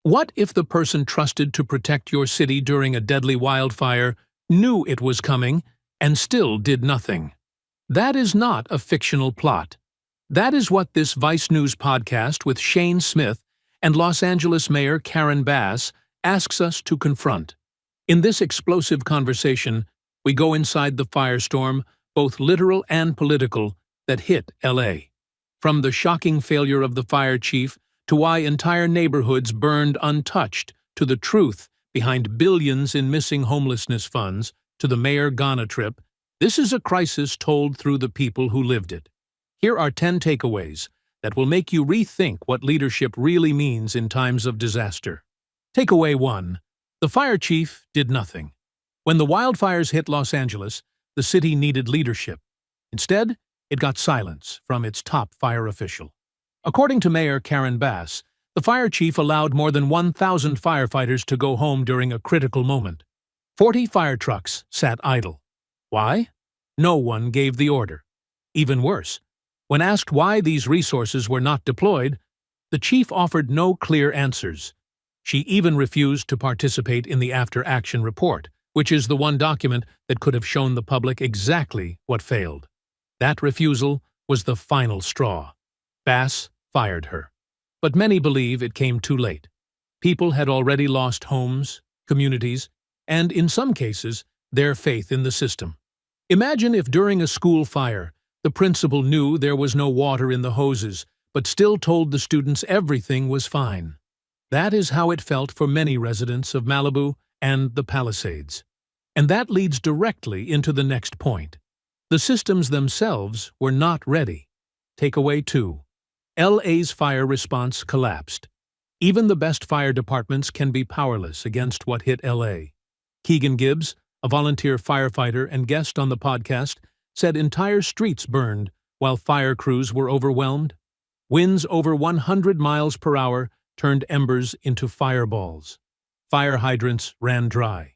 What if the person trusted to protect your city during a deadly wildfire knew it was coming and still did nothing? That is not a fictional plot. That is what this Vice News podcast with Shane Smith and Los Angeles Mayor Karen Bass asks us to confront. In this explosive conversation, we go inside the firestorm, both literal and political, that hit LA. From the shocking failure of the fire chief to why entire neighborhoods burned untouched, to the truth behind billions in missing homelessness funds, to the Mayor Ghana trip, this is a crisis told through the people who lived it. Here are 10 takeaways that will make you rethink what leadership really means in times of disaster. Takeaway 1. The fire chief did nothing. When the wildfires hit Los Angeles, the city needed leadership. Instead, it got silence from its top fire official. According to Mayor Karen Bass, the fire chief allowed more than 1,000 firefighters to go home during a critical moment. 40 fire trucks sat idle. Why? No one gave the order. Even worse, when asked why these resources were not deployed, the chief offered no clear answers. She even refused to participate in the after-action report, which is the one document that could have shown the public exactly what failed. That refusal was the final straw. Bass fired her. But many believe it came too late. People had already lost homes, communities, and, in some cases, their faith in the system. Imagine if during a school fire, the principal knew there was no water in the hoses, but still told the students everything was fine. That is how it felt for many residents of Malibu and the Palisades. And that leads directly into the next point. The systems themselves were not ready. Takeaway 2. LA's fire response collapsed. Even the best fire departments can be powerless against what hit LA. Keegan Gibbs, a volunteer firefighter and guest on the podcast, said entire streets burned while fire crews were overwhelmed. Winds over 100 miles per hour turned embers into fireballs. Fire hydrants ran dry.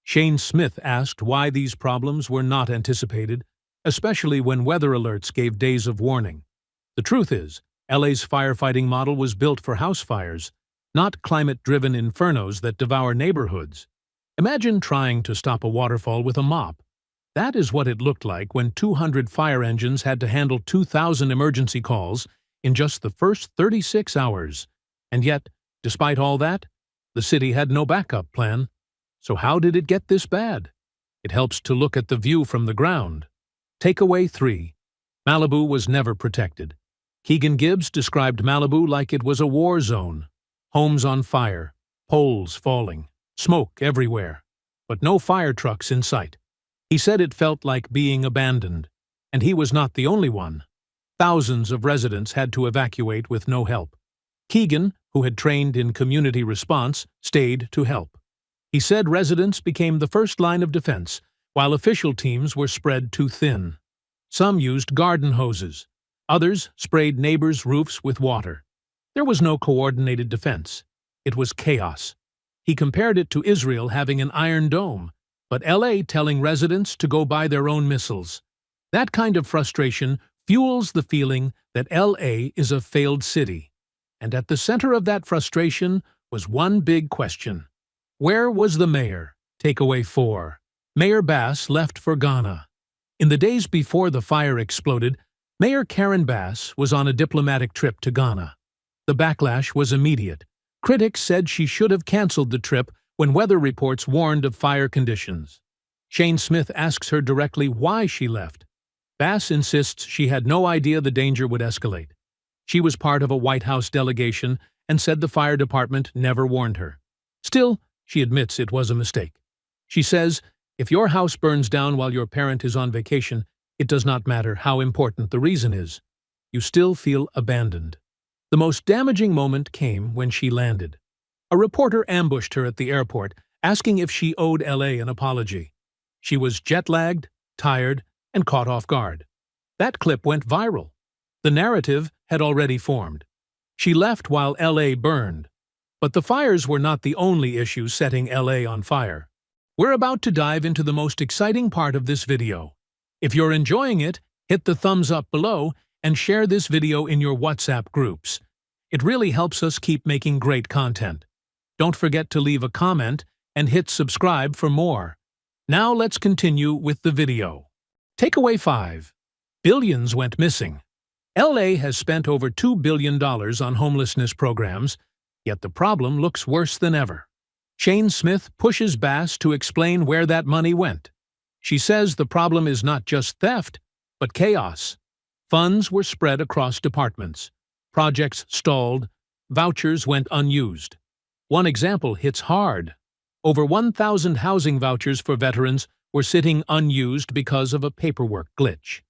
Shane Smith asked why these problems were not anticipated, especially when weather alerts gave days of warning. The truth is, LA's firefighting model was built for house fires, not climate-driven infernos that devour neighborhoods. Imagine trying to stop a waterfall with a mop. That is what it looked like when 200 fire engines had to handle 2,000 emergency calls in just the first 36 hours. And yet, despite all that, the city had no backup plan. So how did it get this bad? It helps to look at the view from the ground. Takeaway 3. Malibu was never protected. Keegan Gibbs described Malibu like it was a war zone. Homes on fire, poles falling, smoke everywhere, but no fire trucks in sight. He said it felt like being abandoned, and he was not the only one. Thousands of residents had to evacuate with no help. Keegan, who had trained in community response, stayed to help. He said residents became the first line of defense, while official teams were spread too thin. Some used garden hoses. Others sprayed neighbors' roofs with water. There was no coordinated defense. It was chaos. He compared it to Israel having an iron dome, but LA telling residents to go buy their own missiles. That kind of frustration fuels the feeling that LA is a failed city. And at the center of that frustration was one big question. Where was the mayor? Takeaway 4. Mayor Bass left for Ghana. In the days before the fire exploded, Mayor Karen Bass was on a diplomatic trip to Ghana. The backlash was immediate. Critics said she should have canceled the trip when weather reports warned of fire conditions. Shane Smith asks her directly why she left. Bass insists she had no idea the danger would escalate. She was part of a White House delegation and said the fire department never warned her. Still, she admits it was a mistake. She says, if your house burns down while your parent is on vacation, it does not matter how important the reason is. You still feel abandoned. The most damaging moment came when she landed. A reporter ambushed her at the airport, asking if she owed LA an apology. She was jet-lagged, tired, and caught off guard. That clip went viral. The narrative had already formed. She left while LA burned. But the fires were not the only issue setting LA on fire. We're about to dive into the most exciting part of this video. If you're enjoying it, hit the thumbs up below and share this video in your WhatsApp groups. It really helps us keep making great content. Don't forget to leave a comment and hit subscribe for more. Now let's continue with the video. Takeaway 5. Billions went missing. LA has spent over $2 billion on homelessness programs, yet the problem looks worse than ever. Shane Smith pushes Bass to explain where that money went. She says the problem is not just theft, but chaos. Funds were spread across departments. Projects stalled. Vouchers went unused. One example hits hard. Over 1,000 housing vouchers for veterans were sitting unused because of a paperwork glitch.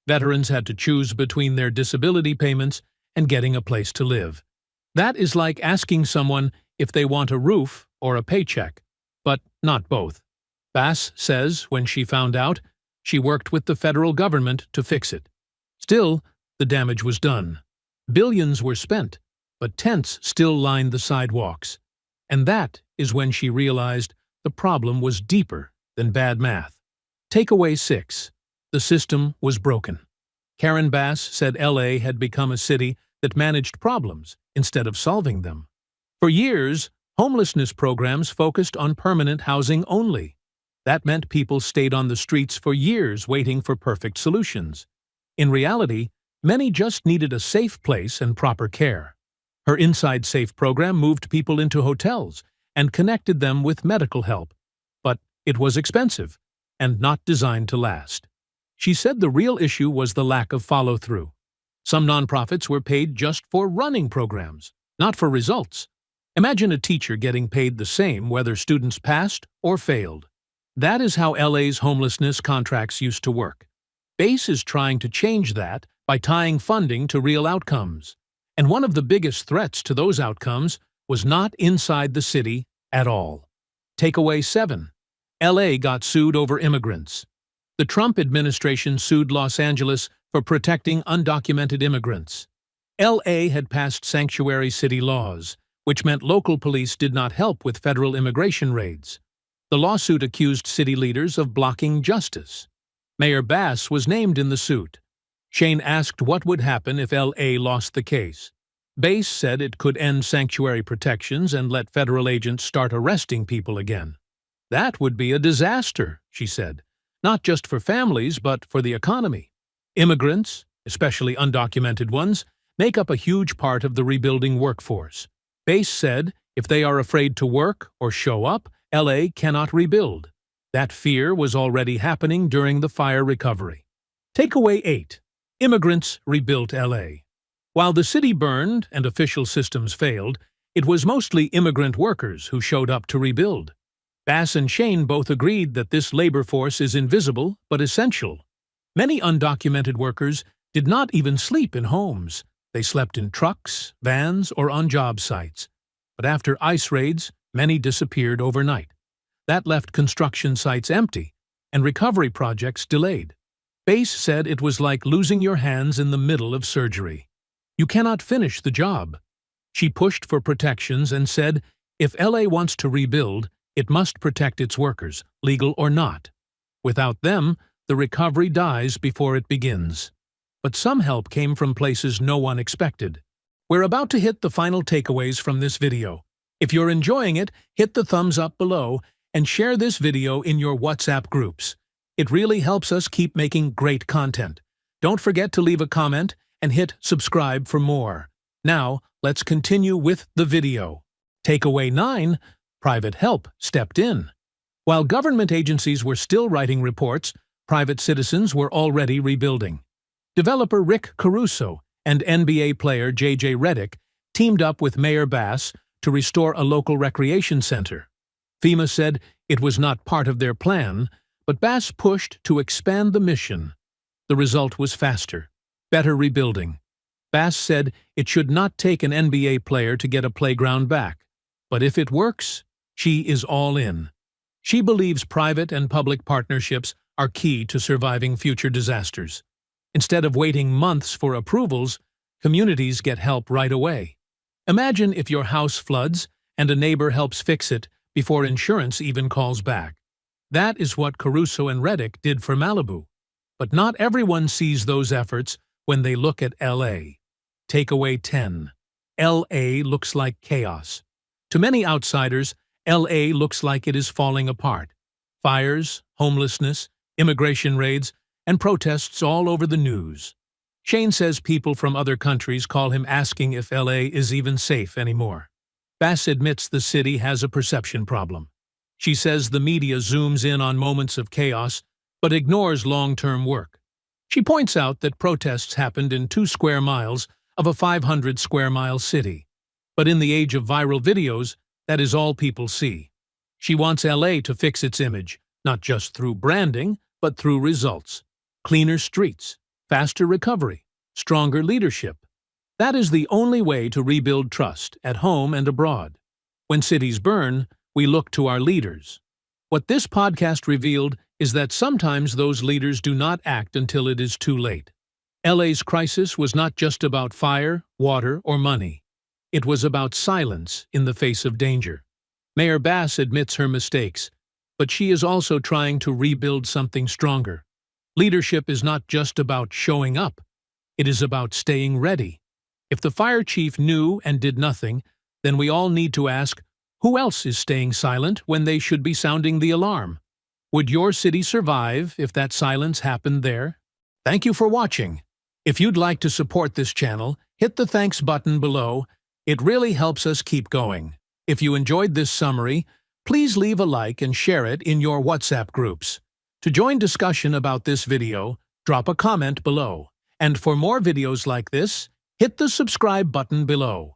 Veterans had to choose between their disability payments and getting a place to live. That is like asking someone if they want a roof or a paycheck, but not both. Bass says when she found out, she worked with the federal government to fix it. Still, the damage was done. Billions were spent, but tents still lined the sidewalks. And that is when she realized the problem was deeper than bad math. Takeaway 6. The system was broken. Karen Bass said LA had become a city that managed problems instead of solving them. For years, homelessness programs focused on permanent housing only. That meant people stayed on the streets for years waiting for perfect solutions. In reality, many just needed a safe place and proper care. Her Inside Safe program moved people into hotels and connected them with medical help. But it was expensive and not designed to last. She said the real issue was the lack of follow-through. Some nonprofits were paid just for running programs, not for results. Imagine a teacher getting paid the same whether students passed or failed. That is how LA's homelessness contracts used to work. Bass is trying to change that by tying funding to real outcomes. And one of the biggest threats to those outcomes was not inside the city at all. Takeaway 7. LA got sued over immigrants. The Trump administration sued Los Angeles for protecting undocumented immigrants. LA had passed sanctuary city laws, which meant local police did not help with federal immigration raids. The lawsuit accused city leaders of blocking justice. Mayor Bass was named in the suit. Shane asked what would happen if LA lost the case. Bass said it could end sanctuary protections and let federal agents start arresting people again. That would be a disaster, she said. Not just for families, but for the economy. Immigrants, especially undocumented ones, make up a huge part of the rebuilding workforce. Bass said if they are afraid to work or show up, LA cannot rebuild. That fear was already happening during the fire recovery. Takeaway 8. Immigrants rebuilt LA. While the city burned and official systems failed, it was mostly immigrant workers who showed up to rebuild. Bass and Shane both agreed that this labor force is invisible but essential. Many undocumented workers did not even sleep in homes. They slept in trucks, vans, or on job sites. But after ICE raids, many disappeared overnight. That left construction sites empty and recovery projects delayed. Bass said it was like losing your hands in the middle of surgery. You cannot finish the job. She pushed for protections and said, if LA wants to rebuild, it must protect its workers, legal or not. Without them, the recovery dies before it begins. But some help came from places no one expected. We're about to hit the final takeaways from this video. If you're enjoying it, hit the thumbs up below and share this video in your WhatsApp groups. It really helps us keep making great content. Don't forget to leave a comment and hit subscribe for more. Now, let's continue with the video. Takeaway 9. Private help stepped in. While government agencies were still writing reports, private citizens were already rebuilding. Developer Rick Caruso and NBA player J.J. Redick teamed up with Mayor Bass to restore a local recreation center. FEMA said it was not part of their plan, but Bass pushed to expand the mission. The result was faster, better rebuilding. Bass said it should not take an NBA player to get a playground back, but if it works, she is all in. She believes private and public partnerships are key to surviving future disasters. Instead of waiting months for approvals, communities get help right away. Imagine if your house floods and a neighbor helps fix it before insurance even calls back. That is what Caruso and Redick did for Malibu. But not everyone sees those efforts when they look at LA. Takeaway 10. LA looks like chaos. To many outsiders, LA looks like it is falling apart. Fires, homelessness, immigration raids, and protests all over the news. Shane says people from other countries call him asking if LA is even safe anymore. Bass admits the city has a perception problem. She says the media zooms in on moments of chaos but ignores long-term work. She points out that protests happened in 2 square miles of a 500-square-mile city. But in the age of viral videos, that is all people see. She wants LA to fix its image, not just through branding, but through results. Cleaner streets, faster recovery, stronger leadership. That is the only way to rebuild trust, at home and abroad. When cities burn, we look to our leaders. What this podcast revealed is that sometimes those leaders do not act until it is too late. LA's crisis was not just about fire, water, or money. It was about silence in the face of danger. Mayor Bass admits her mistakes, but she is also trying to rebuild something stronger. Leadership is not just about showing up. It is about staying ready. If the fire chief knew and did nothing, then we all need to ask, who else is staying silent when they should be sounding the alarm? Would your city survive if that silence happened there? Thank you for watching. If you'd like to support this channel, hit the thanks button below. It really helps us keep going. If you enjoyed this summary, please leave a like and share it in your WhatsApp groups. To join discussion about this video, drop a comment below. And for more videos like this, hit the subscribe button below.